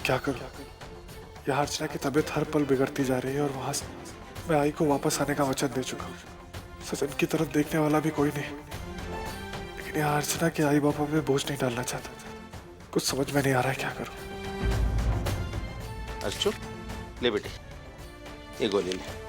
क्या करूं? यहाँ अर्चना की तबीयत हर पल बिगड़ती जा रही है और वहां से मैं आई को वापस आने का वचन दे चुका हूँ। सचिन की तरफ देखने वाला भी कोई नहीं, लेकिन यहाँ अर्चना के आई बाबा पे बोझ नहीं डालना चाहता। कुछ समझ में नहीं आ रहा है क्या करूं। अर्चू, ले बेटे, ये गोली ले।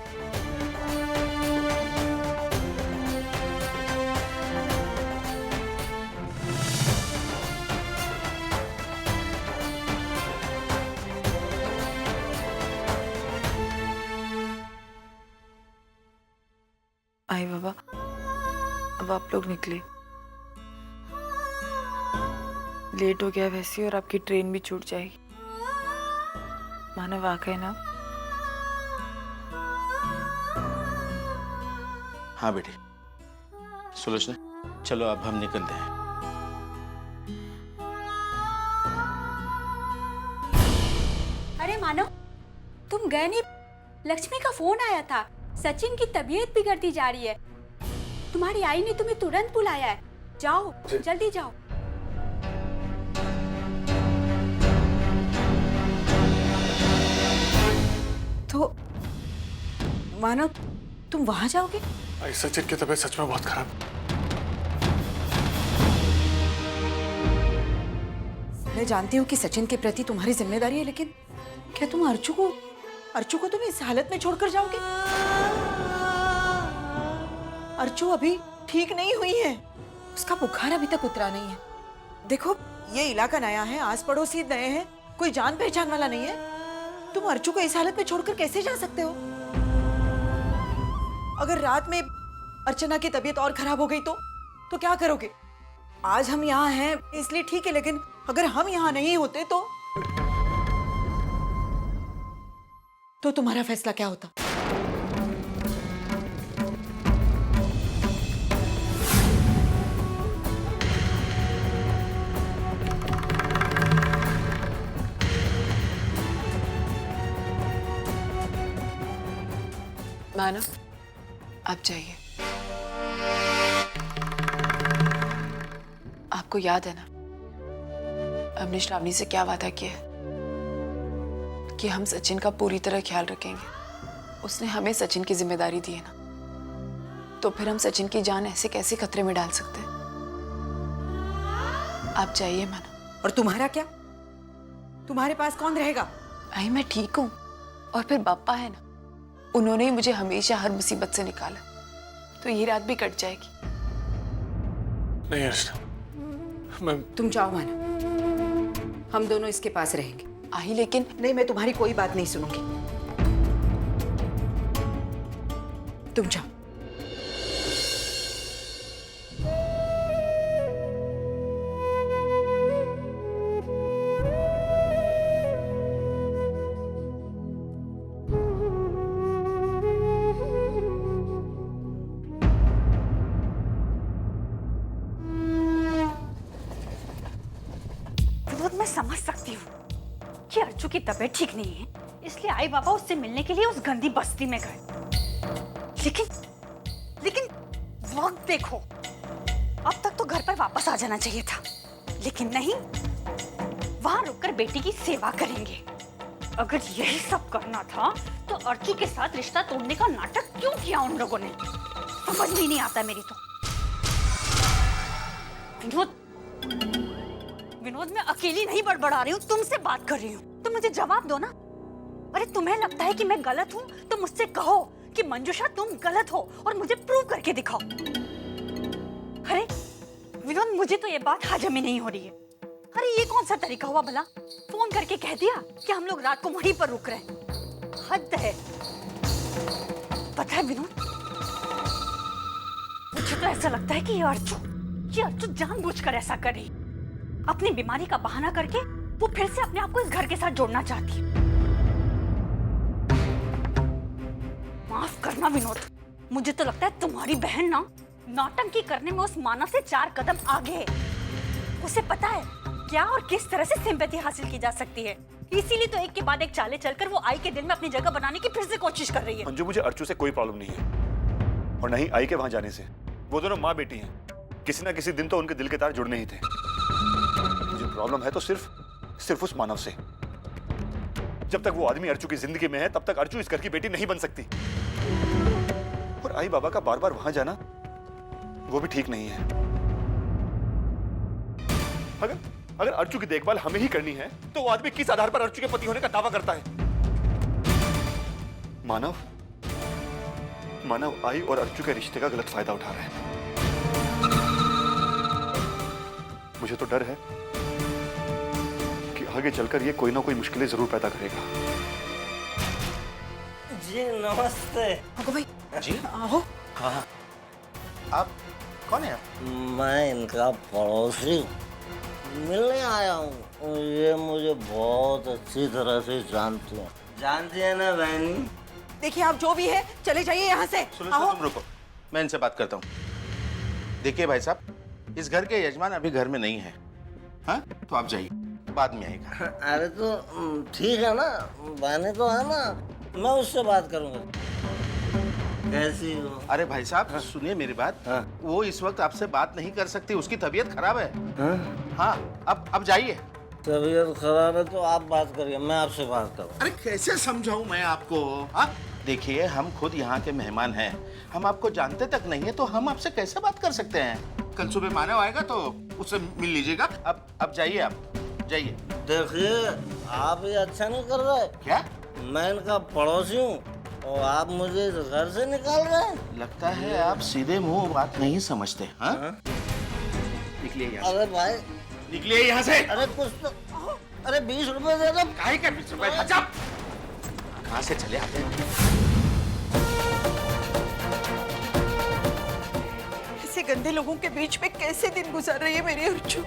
आई बाबा, अब आप लोग निकले। लेट हो गया वैसे और आपकी ट्रेन भी छूट जाएगी। मानव आ गए ना? हाँ बेटे। सुलोचना, चलो अब हम निकलते हैं। अरे मानव, तुम गए नहीं? लक्ष्मी का फोन आया था, सचिन की तबीयत बिगड़ती जा रही है। तुम्हारी आई ने तुम्हें तुरंत बुलाया है। जाओ, जल्दी जाओ। तो मानव, तुम वहां जाओगे? आई, सचिन की तबीयत सच में बहुत खराब। मैं जानती हूँ कि सचिन के प्रति तुम्हारी जिम्मेदारी है, लेकिन क्या तुम अर्चू को तुम इस हालत में छोड़कर जाओगे? अर्चू अभी ठीक नहीं हुई है, उसका बुखार अभी तक उतरा नहीं है। देखो, ये इलाका नया है, आस पड़ोसी नए हैं, कोई जान पहचान वाला नहीं है। तुम अर्चू को इस हालत में छोड़कर कैसे जा सकते हो? अगर रात में अर्चना की तबीयत और खराब हो गई तो क्या करोगे? आज हम यहाँ हैं इसलिए ठीक है, लेकिन अगर हम यहाँ नहीं होते तो तुम्हारा फैसला क्या होता? मानव, आप जाइए। आपको याद है ना, हमने श्रावणी से क्या वादा किया है कि हम सचिन का पूरी तरह ख्याल रखेंगे। उसने हमें सचिन की जिम्मेदारी दी है ना, तो फिर हम सचिन की जान ऐसे कैसे खतरे में डाल सकते हैं? आप जाइए मानव। और तुम्हारा क्या? तुम्हारे पास कौन रहेगा? आई, मैं ठीक हूँ, और फिर पापा है ना, उन्होंने ही मुझे हमेशा हर मुसीबत से निकाला, तो ये रात भी कट जाएगी। नहीं अर्चना, मैं तुम जाओ मानव, हम दोनों इसके पास रहेंगे। आई, लेकिन नहीं, मैं तुम्हारी कोई बात नहीं सुनूंगी। तुम जाओ। मैं समझ सकती हूँ कि अर्चू की तबीयत ठीक नहीं है, इसलिए आई बाबा उससे मिलने के लिए उस गंदी बस्ती में गए। लेकिन वक्त देखो, अब तक तो घर पर वापस आ जाना चाहिए था, लेकिन नहीं, वहां रुककर बेटी की सेवा करेंगे। अगर यही सब करना था तो अर्चू के साथ रिश्ता तोड़ने का नाटक क्यों किया उन लोगों ने? समझ में नहीं आता मेरी तो। विनोद, मैं अकेली नहीं बड़बड़ा रही हूँ, तुमसे बात कर रही हूँ, तुम मुझे जवाब दो ना। अरे तुम्हें लगता है कि मैं गलत हूँ तो मुझसे कहो कि मंजूषा तुम गलत हो और मुझे प्रूव करके दिखाओ। अरे विनोद, मुझे तो ये बात हजम ही नहीं हो रही है। अरे ये कौन सा तरीका हुआ भला? फोन करके कह दिया कि हम लोग रात को वहीं पर रुक रहे हैं। हद है। पता है विनोद, मुझे तो ऐसा लगता है कि ये अर्चू जानबूझकर ऐसा कर रही, अपनी बीमारी का बहाना करके वो फिर से अपने आप को इस घर के साथ जोड़ना चाहती है। माफ करना विनोद, मुझे तो लगता है तुम्हारी बहन ना नौटंकी करने में उस मानव से 4 कदम आगे है। उसे पता है क्या और किस तरह से सिंपैथी हासिल की जा सकती है, इसीलिए तो एक के बाद एक चालें चलकर वो आई के दिल में अपनी जगह बनाने की फिर से कोशिश कर रही है। मंजू, मुझे अर्चू से कोई प्रॉब्लम नहीं है और नहीं आई के वहां जाने से। वो दोनों माँ बेटी हैं, किसी ना किसी दिन तो उनके दिल के तार जुड़ने ही थे। मुझे प्रॉब्लम है तो सिर्फ उस मानव से। जब तक वो आदमी अर्चू की जिंदगी में है तब तक अर्चू इस घर की बेटी नहीं बन सकती। और आई बाबा का बार बार वहां जाना वो भी ठीक नहीं है। अगर अर्चू की देखभाल हमें ही करनी है तो वो आदमी किस आधार पर अर्चू के पति होने का दावा करता है? मानव आई और अर्चू के रिश्ते का गलत फायदा उठा रहा है। मुझे तो डर है कि आगे चलकर ये कोई ना कोई मुश्किलें जरूर पैदा करेगा। जी नमस्ते। भाई जी आओ। हाँ, आप कौन है? मैं इनका पड़ोसी मिलने आया हूँ। ये मुझे बहुत अच्छी तरह से जानती है। जानती है ना बहनी? देखिए आप जो भी है चले जाइए यहाँ से। सुनो आओ। तुम रुको, मैं इनसे बात करता हूँ। देखिए भाई साहब, इस घर के यजमान अभी घर में नहीं है। हाँ तो आप जाइए, बाद में आएगा। अरे तो ठीक है ना, बहनी तो है ना, मैं उससे बात करूंगा। कैसी हो? अरे भाई साहब सुनिए मेरी बात। हाँ। वो इस वक्त आपसे बात नहीं कर सकती, उसकी तबीयत खराब है। हाँ? हाँ अब जाइए। तबीयत खराब है तो आप बात करिए, मैं आपसे बात करूँ। अरे कैसे समझाऊं मैं आपको? हाँ देखिए, हम खुद यहाँ के मेहमान हैं, हम आपको जानते तक नहीं है तो हम आपसे कैसे बात कर सकते हैं? कल सुबह मानव आएगा तो उससे मिल लीजिएगा। अब जाइए, आप जाइए। देखिए आप ये अच्छा नहीं कर रहे। क्या? मैं इनका पड़ोसी हूँ और आप मुझे इस घर से निकाल रहे हैं। लगता है आप सीधे मुंह बात नहीं समझते। हाँ निकलिए यहाँ से। अरे भाई निकलिए यहाँ से। अरे कुछ तो, अरे 20 रुपए दे दो। काहे का 20 रुपए? अच्छा कहाँ से चले आते हैं? ऐसे गंदे लोगों के बीच में कैसे दिन गुजार रही है मेरी अर्चू।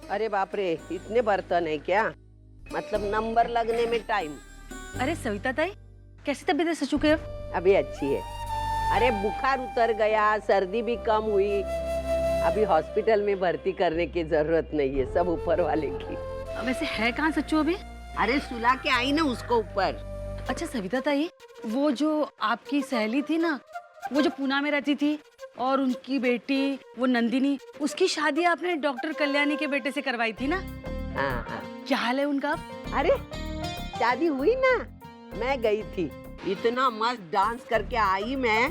अरे बाप रे, इतने बर्तन है क्या? मतलब नंबर लगने में टाइम। अरे सविता ताई, कैसी तबीयत है सचू के? अभी अच्छी है। अरे बुखार उतर गया, सर्दी भी कम हुई, अभी हॉस्पिटल में भर्ती करने की जरूरत नहीं है, सब ऊपर वाले की। वैसे है कहाँ सच्चू अभी? अरे सुला के आई ना उसको ऊपर। अच्छा सविता ताई, वो जो आपकी सहेली थी ना, वो जो पूना में रहती थी और उनकी बेटी वो नंदिनी, उसकी शादी आपने डॉक्टर कल्याणी के बेटे से करवाई थी ना? हाँ हाँ। क्या हाल है उनका? अरे शादी हुई ना, मैं गई थी, इतना मस्त डांस करके आई मैं।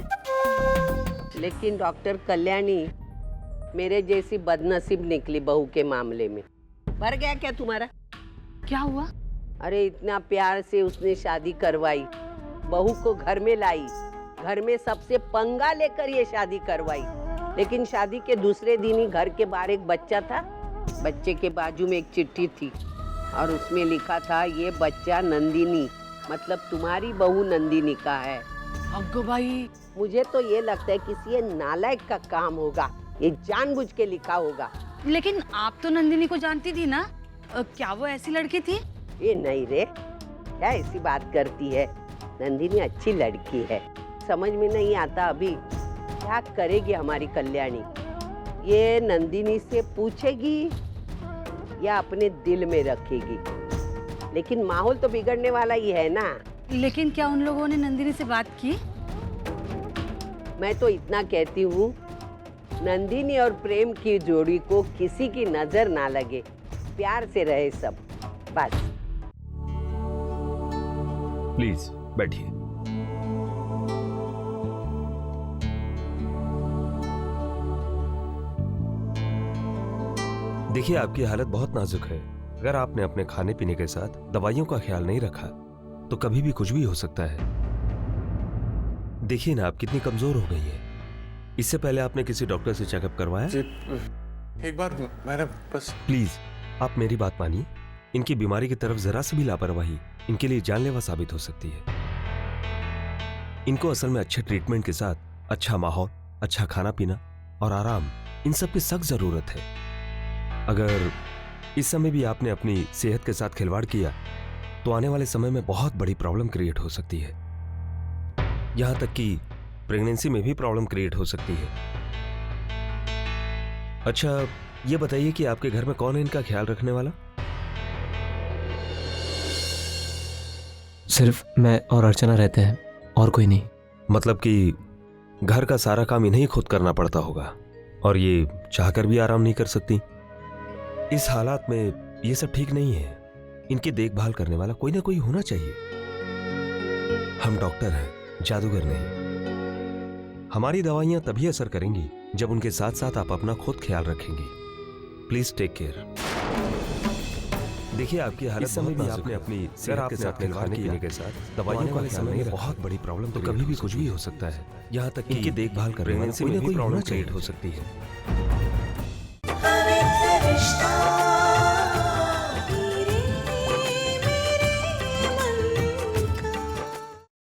लेकिन डॉक्टर कल्याणी मेरे जैसी बदनसीब निकली बहू के मामले में। भर गया क्या तुम्हारा? क्या हुआ? अरे इतना प्यार से उसने शादी करवाई, बहू को घर में लाई, घर में सबसे पंगा लेकर ये शादी करवाई। लेकिन शादी के दूसरे दिन ही घर के बाहर एक बच्चा था, बच्चे के बाजू में एक चिट्ठी थी और उसमें लिखा था ये बच्चा नंदिनी, मतलब तुम्हारी बहू नंदिनी का है। अग्गो भाई, मुझे तो ये लगता है किसी ये नालायक का काम होगा, ये जानबूझ के लिखा होगा। लेकिन आप तो नंदिनी को जानती थी ना, क्या वो ऐसी लड़की थी? ये नहीं रे, क्या ऐसी बात करती है? नंदिनी अच्छी लड़की है, समझ में नहीं आता अभी क्या करेगी हमारी कल्याणी। ये नंदिनी से पूछेगी या अपने दिल में रखेगी, लेकिन माहौल तो बिगड़ने वाला ही है ना। लेकिन क्या उन लोगों ने नंदिनी से बात की? मैं तो इतना कहती हूँ, नंदिनी और प्रेम की जोड़ी को किसी की नजर ना लगे, प्यार से रहे सब, बस। प्लीज बैठिए। देखिए आपकी हालत बहुत नाजुक है। अगर आपने अपने खाने पीने के साथ दवाइयों का ख्याल नहीं रखा तो कभी भी कुछ भी हो सकता है। देखिए ना आप कितनी कमजोर हो गई है। इससे पहले आपने किसी डॉक्टर से चेकअप करवाया? जी, एक बार मैंने बस। प्लीज आप मेरी बात मानिए, इनकी बीमारी की तरफ जरा सी भी लापरवाही इनके लिए जानलेवा साबित हो सकती है। इनको असल में अच्छे ट्रीटमेंट के साथ अच्छा माहौल, अच्छा खाना पीना और आराम, इन सब की सख्त जरूरत है। अगर इस समय भी आपने अपनी सेहत के साथ खिलवाड़ किया तो आने वाले समय में बहुत बड़ी प्रॉब्लम क्रिएट हो सकती है। यहां तक कि प्रेगनेंसी में भी प्रॉब्लम क्रिएट हो सकती है। अच्छा ये बताइए कि आपके घर में कौन है इनका ख्याल रखने वाला? सिर्फ मैं और अर्चना रहते हैं और कोई नहीं। मतलब कि घर का सारा काम इन्हें खुद करना पड़ता होगा और ये चाहकर भी आराम नहीं कर सकती। इस हालात में ये सब ठीक नहीं है। इनकी देखभाल करने वाला कोई ना कोई होना चाहिए। हम डॉक्टर हैं, जादूगर नहीं। हमारी दवाइयां तभी असर करेंगी जब उनके साथ साथ आप अपना खुद ख्याल रखेंगी। Please take care. देखिए आपकी हालत समय भी आपने अपनी सेहत के साथ खिलवाड़ किए के साथ दवाइयों का समय में बहुत बड़ी प्रॉब्लम तो कभी भी कुछ भी हो सकता है। यहाँ तक कि इनकी देखभाल करने में कोई ना कोई प्रॉब्लम क्रिएट हो सकती है।